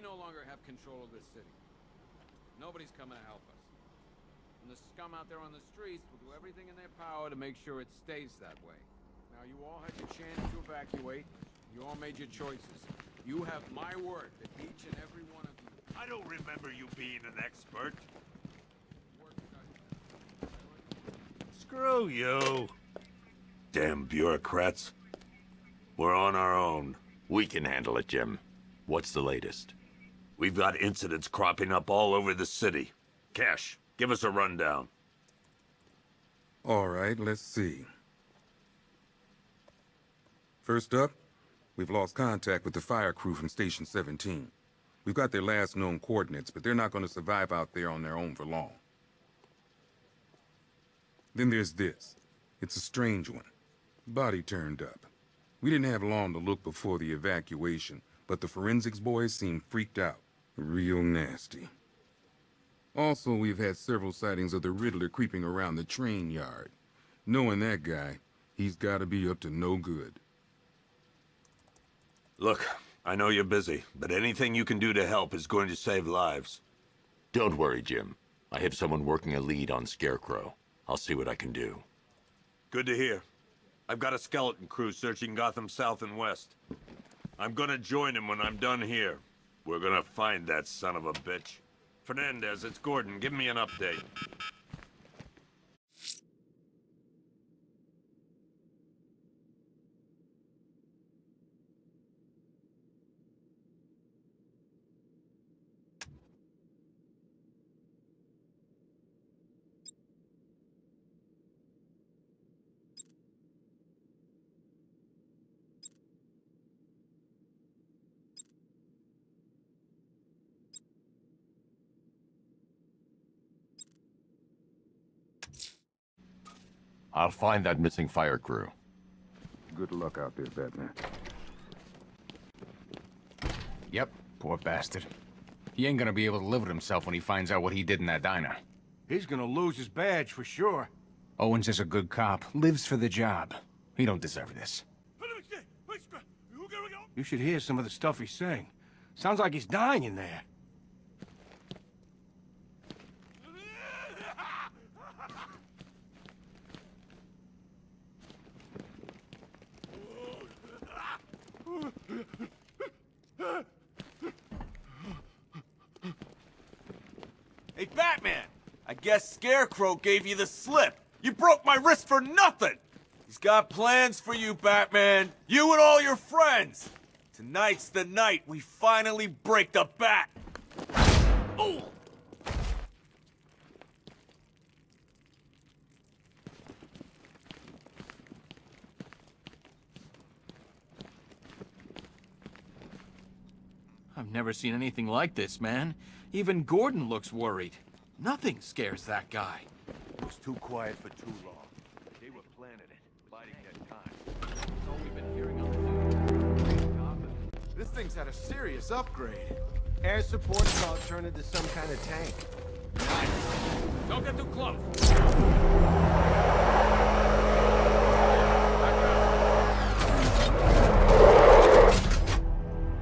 no longer have control of this city. Nobody's coming to help us. And the scum out there on the streets will do everything in their power to make sure it stays that way. Now, you all had your chance to evacuate. You all made your choices. You have my word that each and every one of you... I don't remember you being an expert. Screw you. Damn bureaucrats. We're on our own. We can handle it, Jim. What's the latest? We've got incidents cropping up all over the city. Cash, give us a rundown. All right, let's see. First up, we've lost contact with the fire crew from Station 17. We've got their last known coordinates, but they're not going to survive out there on their own for long. Then there's this. It's a strange one. Body turned up. We didn't have long to look before the evacuation, but the forensics boys seemed freaked out. Real nasty. Also, we've had several sightings of the Riddler creeping around the train yard. Knowing that guy, he's got to be up to no good. Look, I know you're busy, but anything you can do to help is going to save lives. Don't worry, Jim. I have someone working a lead on Scarecrow. I'll see what I can do. Good to hear. I've got a skeleton crew searching Gotham South and West. I'm gonna join him when I'm done here. We're gonna find that son of a bitch. Fernandez, it's Gordon. Give me an update. I'll find that missing fire crew. Good luck out there, Batman. Yep, poor bastard. He ain't gonna be able to live with himself when he finds out what he did in that diner. He's gonna lose his badge for sure. Owens is a good cop, lives for the job. He don't deserve this. You should hear some of the stuff he's saying. Sounds like he's dying in there. Hey, Batman! I guess Scarecrow gave you the slip. You broke my wrist for nothing! He's got plans for you, Batman. You and all your friends. Tonight's the night we finally break the Bat. Oh! I've never seen anything like this, man. Even Gordon looks worried. Nothing scares that guy. It was too quiet for too long. They were planning it, biding their time. That's all we've been hearing on the news. This thing's had a serious upgrade. Air support's about turned into some kind of tank. Nice. Don't get too close.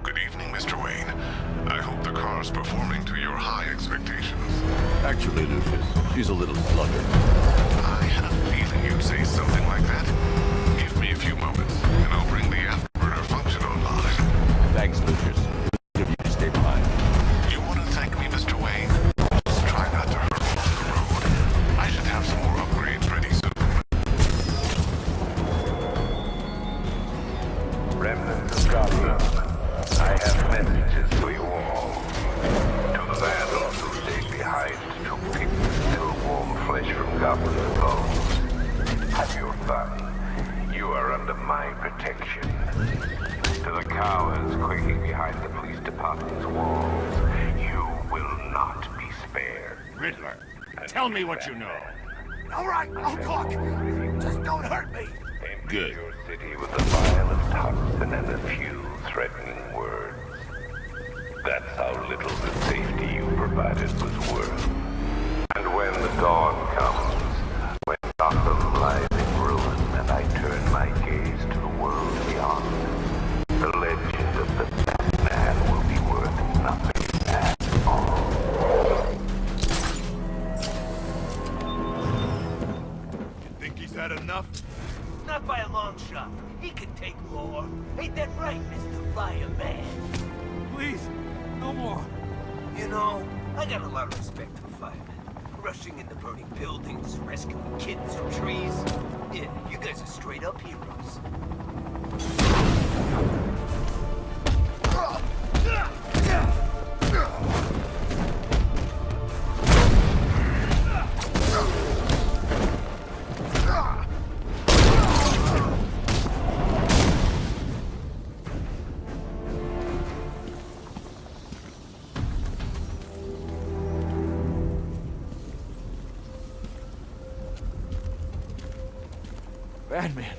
Good evening, Mr. Wayne. I hope the car's performing to your high expectations. Actually, Lucius, she's a little sluggard. I had a feeling you'd say something like that. Give me a few moments, and I'll bring the afterburner function online. Thanks, Lucius. If you can stay behind. You want to thank me, Mr. Wayne? Just try not to hurt me on the road. I should have some more upgrades ready soon. Remnants of Gotham, I have messages for you all. To the vandals who stayed behind to pick the still warm flesh from Gotham's bones. Have your fun. You are under my protection. To the cowards quaking behind the police department's walls, you will not be spared. Riddler, tell me what you know. All right, I'll talk. Just don't hurt me. Empty Good. your city with the vilest toxin and a few threatening words. That's how little the safety you provided was worth. And when the dawn comes, when Gotham lies in ruin and I turn my gaze to the world beyond, the legend of the Batman will be worth nothing. I got a lot of respect for firemen. Rushing into burning buildings, rescuing kids from trees. Yeah, you guys are straight up heroes. Batman.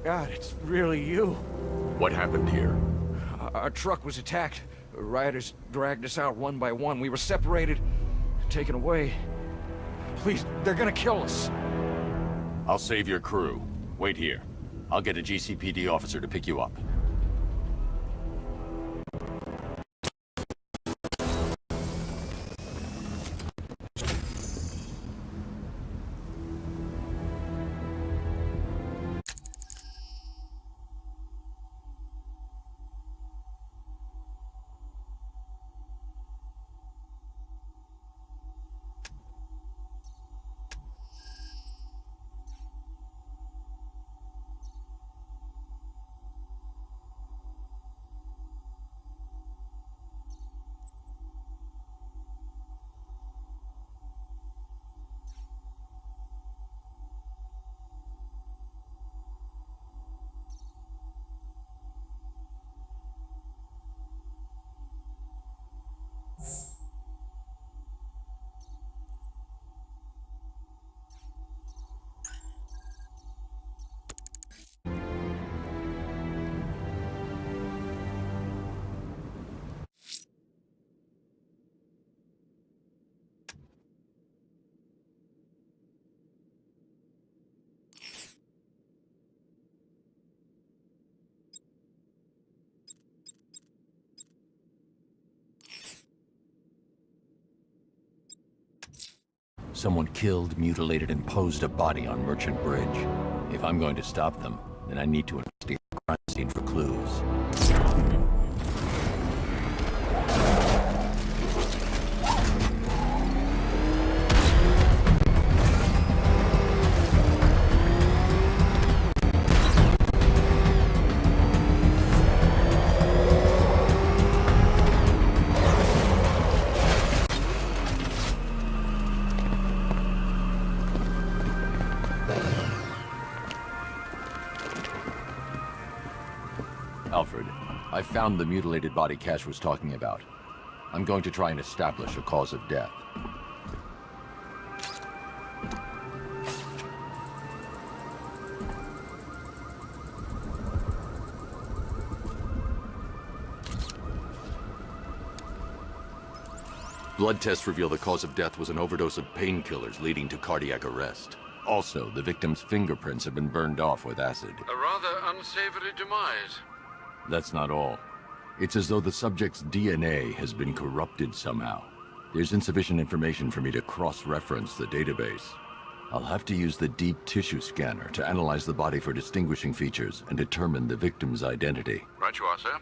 God, it's really you. What happened here? Our truck was attacked. Rioters dragged us out one by one. We were separated, taken away. Please, they're gonna kill us. I'll save your crew. Wait here. I'll get a GCPD officer to pick you up. Someone killed, mutilated, and posed a body on Merchant Bridge. If I'm going to stop them, then I need to investigate the crime scene for clues. Alfred, I found the mutilated body Cash was talking about. I'm going to try and establish a cause of death. Blood tests reveal the cause of death was an overdose of painkillers leading to cardiac arrest. Also, the victim's fingerprints have been burned off with acid. A rather unsavory demise. That's not all. It's as though the subject's DNA has been corrupted somehow. There's insufficient information for me to cross-reference the database. I'll have to use the deep tissue scanner to analyze the body for distinguishing features and determine the victim's identity. Right you are, sir.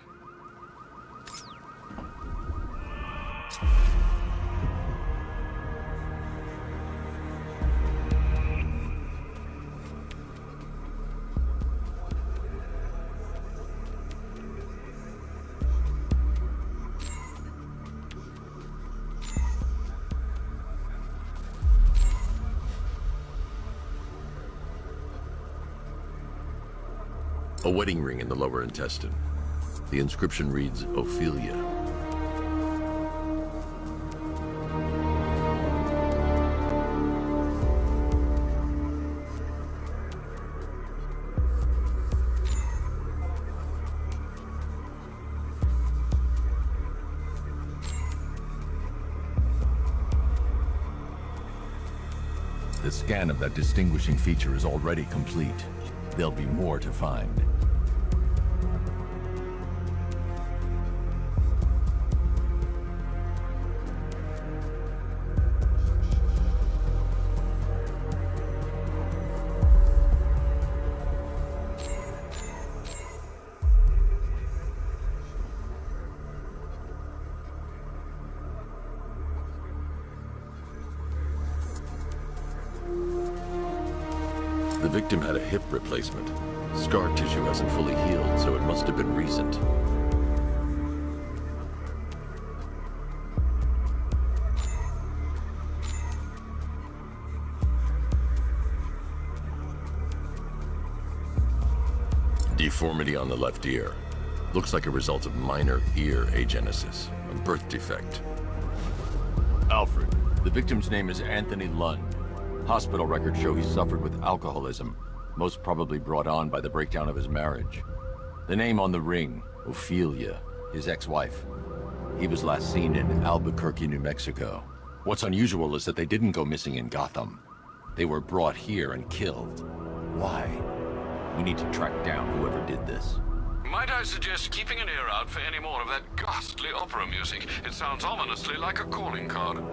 A wedding ring in the lower intestine. The inscription reads, Ophelia. The scan of that distinguishing feature is already complete. There'll be more to find. The victim had a hip replacement. Scar tissue hasn't fully healed, so it must have been recent. Deformity on the left ear. Looks like a result of minor ear agenesis, a birth defect. Alfred, the victim's name is Anthony Lund. Hospital records show he suffered with alcoholism, most probably brought on by the breakdown of his marriage. The name on the ring, Ophelia, his ex-wife. He was last seen in Albuquerque, New Mexico. What's unusual is that they didn't go missing in Gotham. They were brought here and killed. Why? We need to track down whoever did this. Might I suggest keeping an ear out for any more of that ghastly opera music? It sounds ominously like a calling card.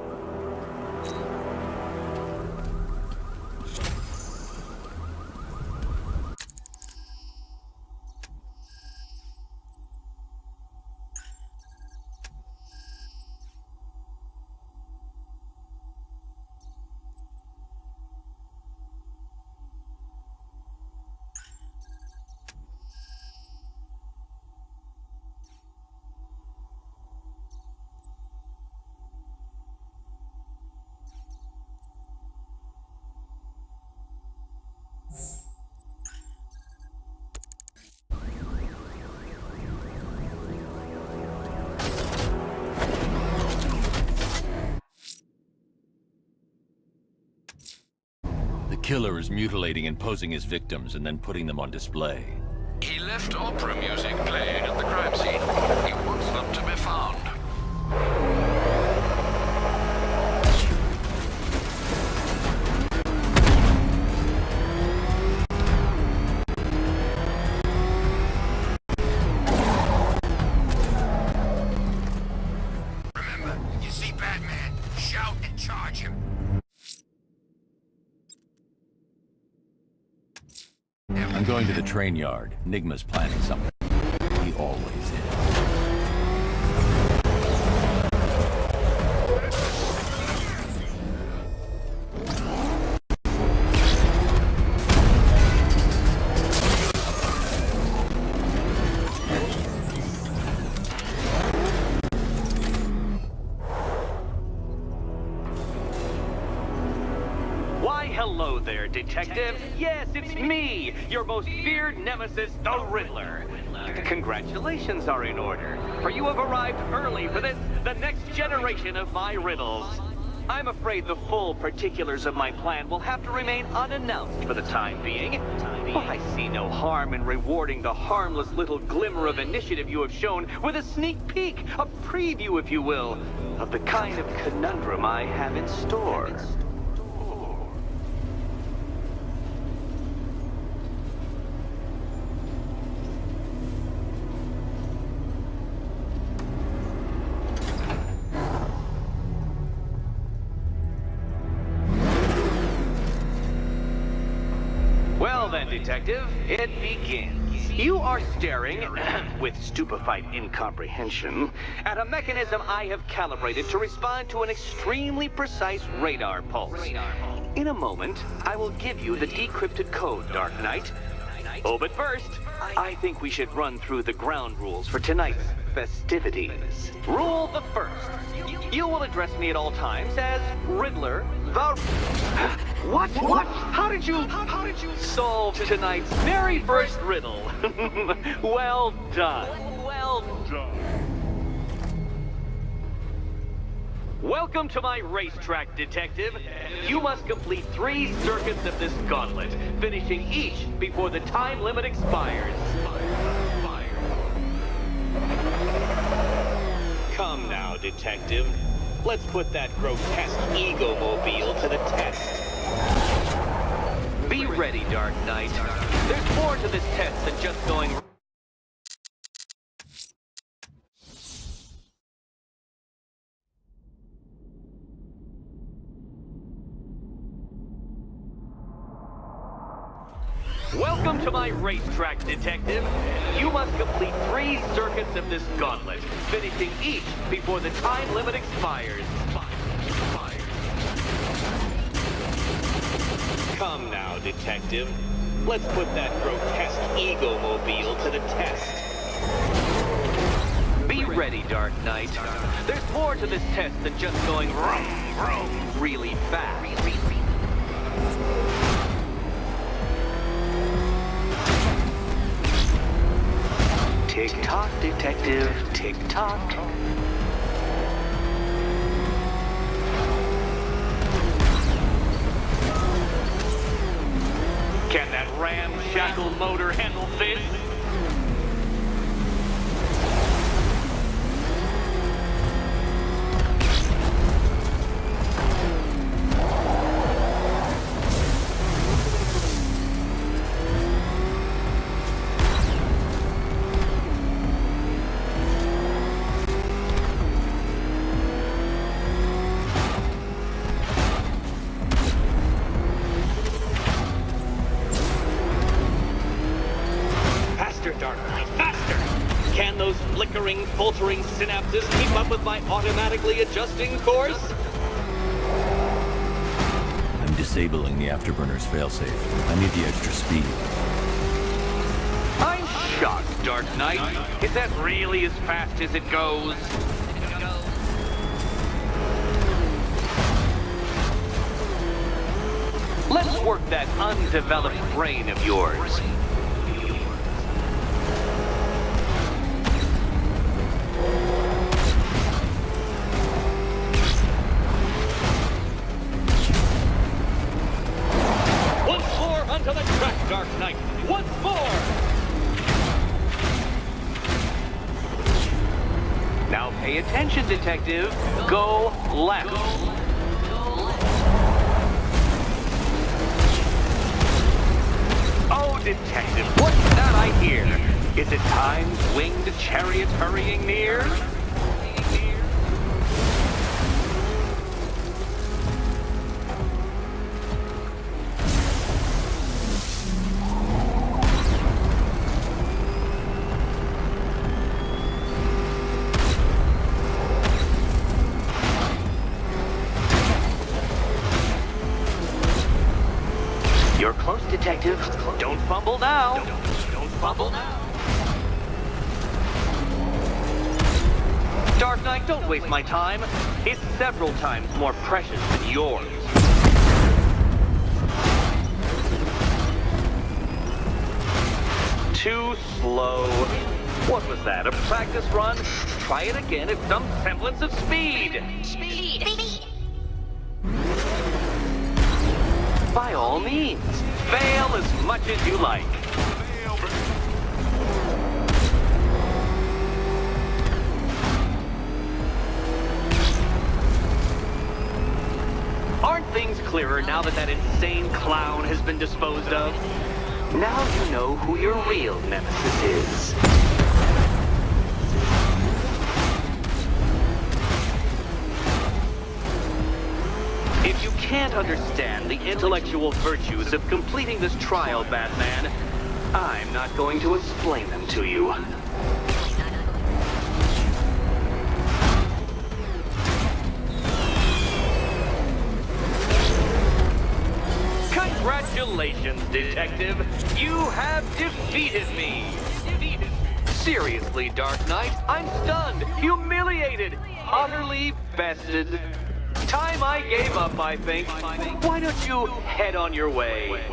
The killer is mutilating and posing as victims and then putting them on display. He left opera music playing at the crime scene. He wants them to be found. Remember, you see Batman, shout and charge him. I'm going to the train yard. Nigma's planning something. He always is. Why, hello there, Detective. Yes, it's me, your most feared nemesis, the Riddler. Congratulations are in order, for you have arrived early for this, the next generation of my riddles. I'm afraid the full particulars of my plan will have to remain unannounced for the time being, but I see no harm in rewarding the harmless little glimmer of initiative you have shown with a sneak peek, a preview, if you will, of the kind of conundrum I have in store. Well then, Detective, it begins. You are staring, with stupefied incomprehension, at a mechanism I have calibrated to respond to an extremely precise radar pulse. In a moment, I will give you the decrypted code, Dark Knight. Oh, but first, I think we should run through the ground rules for tonight's festivities. Rule the first. You will address me at all times as Riddler, the... What? How did you solve tonight's very first riddle? Well done. Welcome to my racetrack, Detective. You must complete 3 circuits of this gauntlet, finishing each before the time limit expires. Come now, Detective. Let's put that grotesque ego-mobile to the test. Be ready, Dark Knight. There's more to this test than just going... Welcome to my racetrack, Detective. You must complete 3 circuits of this gauntlet, finishing each before the time limit expires. Come now, detective. Let's put that grotesque ego-mobile to the test. Be ready, Dark Knight. There's more to this test than just going vroom, vroom really fast. Tick-tock, detective, tick-tock. Can that ramshackle motor handle this? Faltering synapses keep up with my automatically adjusting course? I'm disabling the afterburner's failsafe. I need the extra speed. I'm shocked, Dark Knight. Is that really as fast as it goes? Let's work that undeveloped brain of yours. To the track, Dark Knight. Once more! Now pay attention, detective. Go left. Oh, detective, what's that I hear? Is it time's winged chariot hurrying near? You're close, detective. Don't fumble now. Don't fumble now. Dark Knight, don't waste my time. It's several times more precious than yours. Too slow. What was that, a practice run? Try it again at some semblance of speed. Speed. By all means, fail as much as you like. Aren't things clearer now that that insane clown has been disposed of? Now you know who your real nemesis is. If you can't understand the intellectual virtues of completing this trial, Batman, I'm not going to explain them to you. Congratulations, Detective. You have defeated me. Seriously, Dark Knight, I'm stunned, humiliated, utterly bested. Time I gave up, I think. Why don't you head on your way?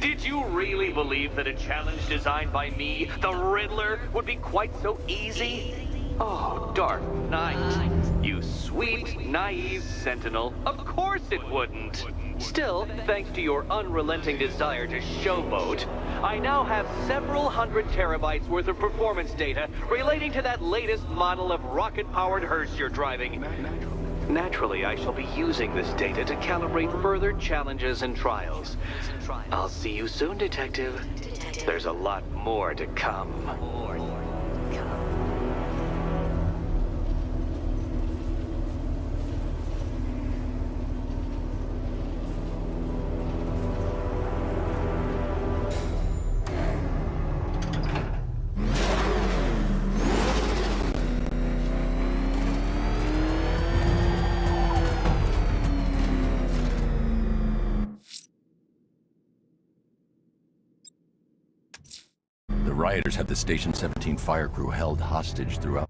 Did you really believe that a challenge designed by me, the Riddler, would be quite so easy? Oh, Dark Knight, you sweet, naive sentinel. Of course it wouldn't. Still, thanks to your unrelenting desire to showboat, I now have several hundred terabytes worth of performance data relating to that latest model of rocket-powered hearse you're driving. Naturally, I shall be using this data to calibrate further challenges and trials. I'll see you soon, Detective. There's a lot more to come. The rioters have the Station 17 fire crew held hostage throughout.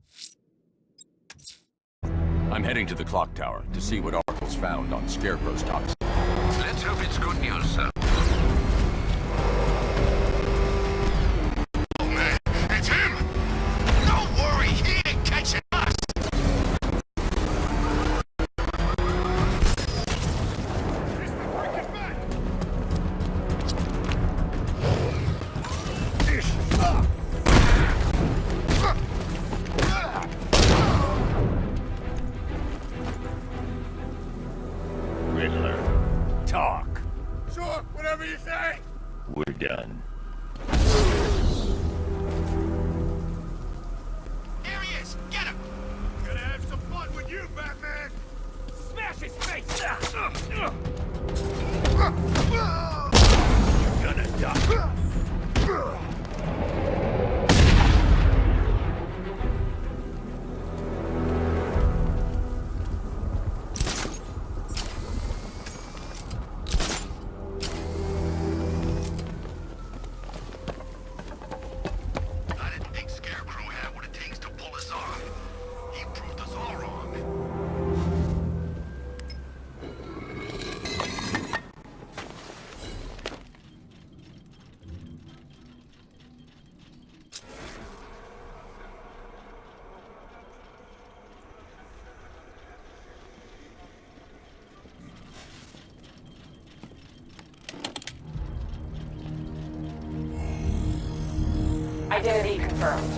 I'm heading to the clock tower to see what Oracle's found on Scarecrow's toxin. Let's hope it's good news, sir. Oh, man, it's him! Don't worry, he ain't catching us! Riddler, talk. Sure, whatever you say! We're done. Here he is! Get him! Gonna have some fun with you, Batman! Smash his face! You're gonna die. I didn't think Scarecrow had what it takes to pull us off. He proved us all wrong. Identity confirmed.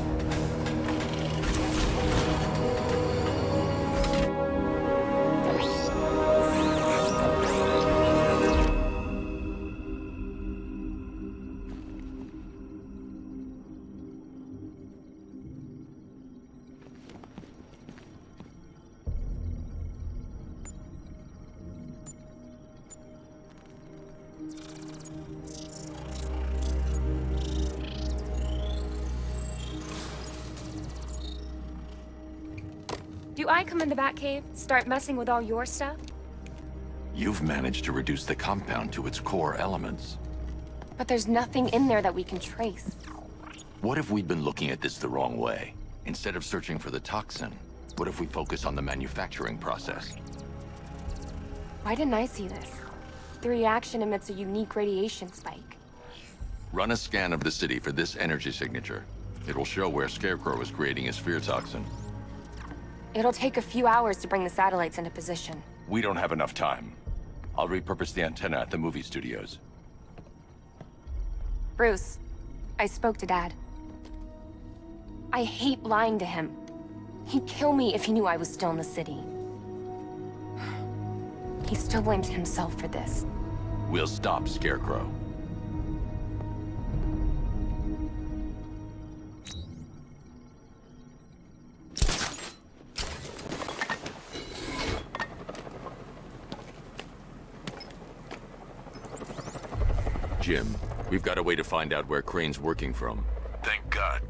Do I come in the Batcave, start messing with all your stuff? You've managed to reduce the compound to its core elements. But there's nothing in there that we can trace. What if we'd been looking at this the wrong way? Instead of searching for the toxin, what if we focus on the manufacturing process? Why didn't I see this? The reaction emits a unique radiation spike. Run a scan of the city for this energy signature. It'll show where Scarecrow is creating his fear toxin. It'll take a few hours to bring the satellites into position. We don't have enough time. I'll repurpose the antenna at the movie studios. Bruce, I spoke to Dad. I hate lying to him. He'd kill me if he knew I was still in the city. He still blames himself for this. We'll stop Scarecrow. Jim, we've got a way to find out where Crane's working from. Thank God.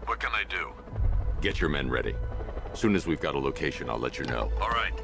What can I do? Get your men ready. Soon as we've got a location, I'll let you know. All right.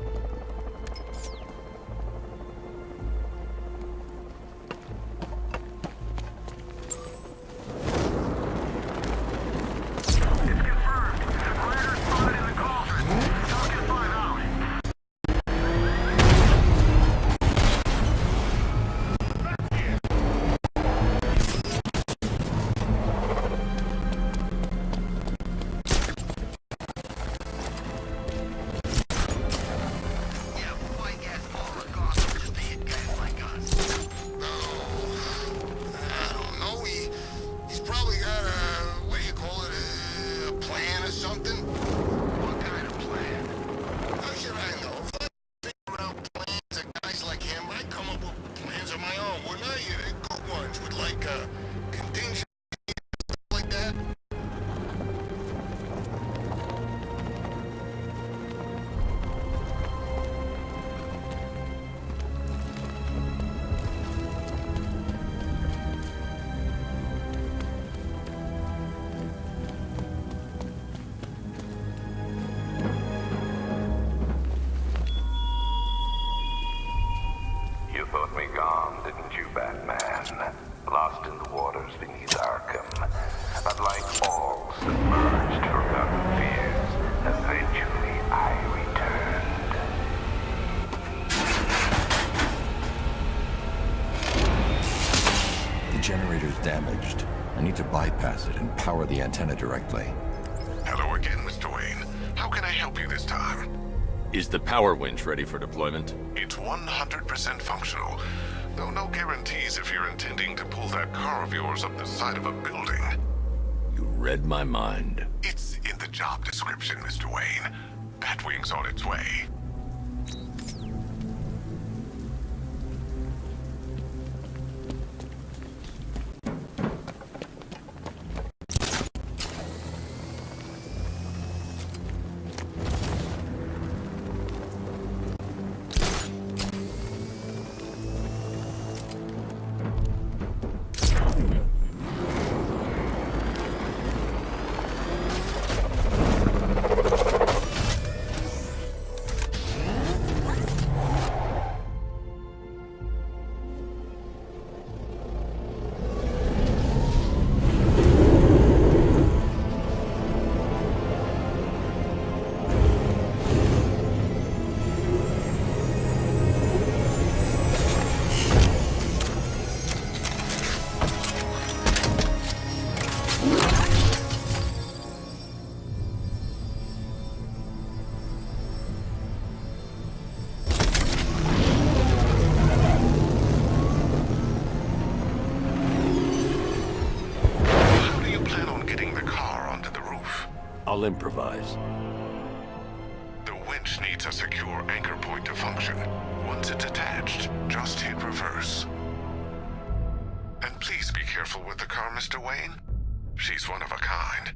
You thought me gone, didn't you, Batman? Lost in the waters beneath but like all submerged forgotten fears, eventually I returned. The generator's damaged. I need to bypass it and power the antenna directly. Hello again, Mr. Wayne. How can I help you this time? Is the power winch ready for deployment? It's 100% functional, though no guarantees if you're intending to pull that car of yours up the side of a building. You read my mind. It's in the job description, Mr. Wayne. Batwing's on its way. I'll improvise. The winch needs a secure anchor point to function. Once it's attached, just hit reverse. And please be careful with the car, Mr. Wayne. She's one of a kind.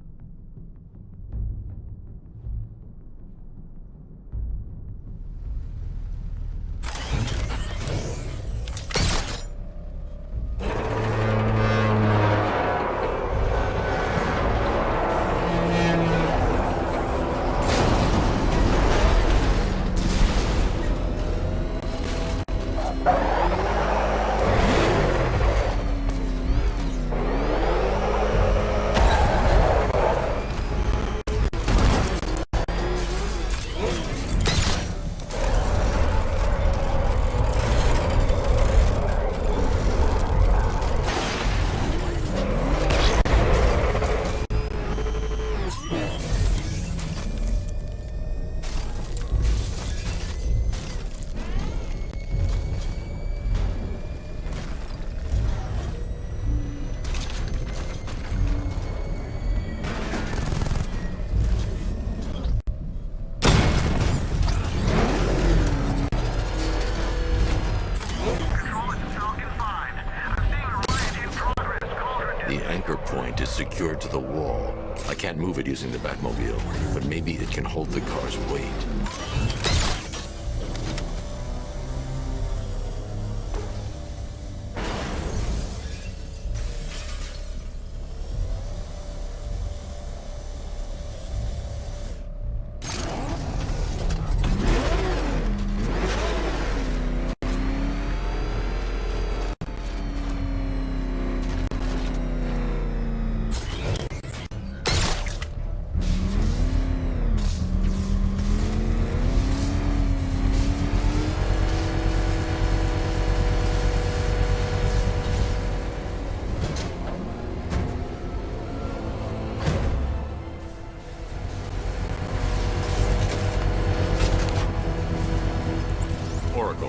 Secured to the wall. I can't move it using the Batmobile, but maybe it can hold the car's weight.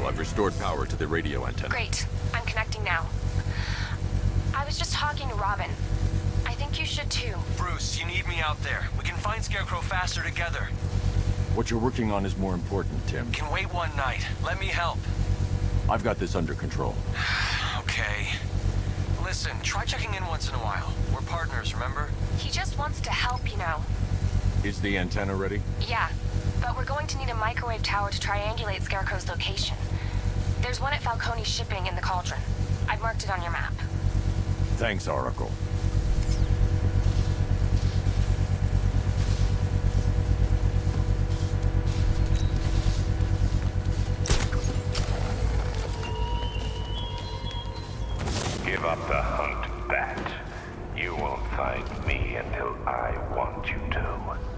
I've restored power to the radio antenna. Great. I'm connecting now. I was just talking to Robin. I think you should too. Bruce, you need me out there. We can find Scarecrow faster together. What you're working on is more important, Tim. Can wait one night. Let me help. I've got this under control. Okay. Listen, try checking in once in a while. We're partners, remember? He just wants to help, you know. Is the antenna ready? Yeah, but we're going to need a microwave tower to triangulate Scarecrow's location. There's one at Falcone's shipping in the Cauldron. I've marked it on your map. Thanks, Oracle. Give up the hunt, Bat. You won't find me until I want you to.